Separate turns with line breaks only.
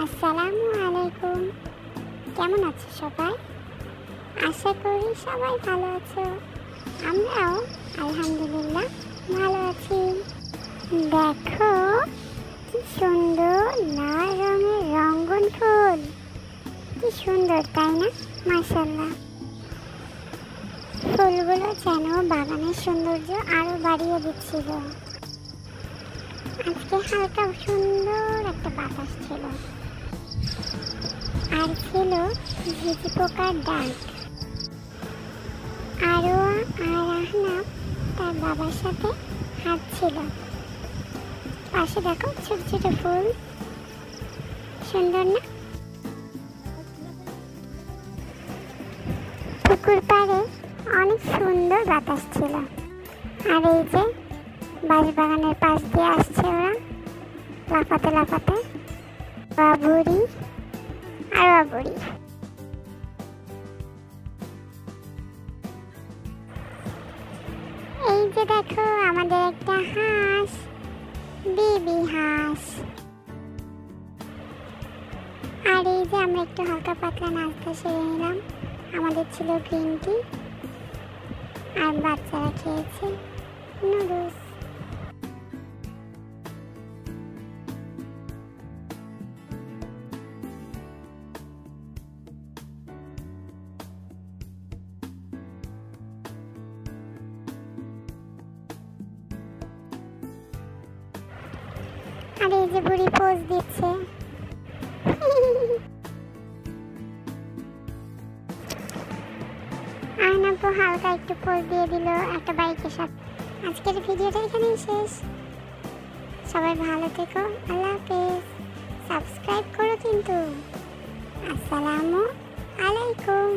আসসালামু আলাইকুম। কেমন আছো সবাই? আশা করি সবাই ভালো আছো। আমরাও আলহামদুলিল্লাহ ভালো আছি। দেখো কি সুন্দর লাল রঙের রঙ্গন ফুল, কি সুন্দর তাই না? মাশাআল্লাহ, ফুলগুলো যেন বাগানের সৌন্দর্য আরো বাড়িয়ে দিচ্ছিল। আজকে হালকা সুন্দর একটা বাতাস ছিল, আর ছিল ঝিঝি পোকার ডাক। আরোয়া আর আহনাফ তার বাবার সাথে হাঁটছিল। পাশে দেখো ছোট ছোট ফুল, সুন্দর না? পুকুর পাড়ে অনেক সুন্দর বাতাস ছিল। আর এই যে বাঁশবাগানের পাশ দিয়ে আসছে ওরা লাফাতে লাফাতে, বুড়ি আর বুড়ি। এই যে দেখো আমাদের একটা হাঁস, বেবি হাঁস। আর এই যে আমরা একটু হালকা পাতলা নাস্তা সেরে নিলাম। আমাদের ছিল গ্রিন টি, আর বাচ্চারা খেয়েছে নুডলস। আর এই যে বুড়ি পোজ দিচ্ছে। আয়নাপু হালকা একটু পোজ দিয়ে দিল একটা বাইকের সাথে। আজকের ভিডিওটা এখানেই শেষ। সবাই ভালো থেকো, আল্লাহ হাফেজ। সাবস্ক্রাইব করো কিন্তু। আসসালামু আলাইকুম।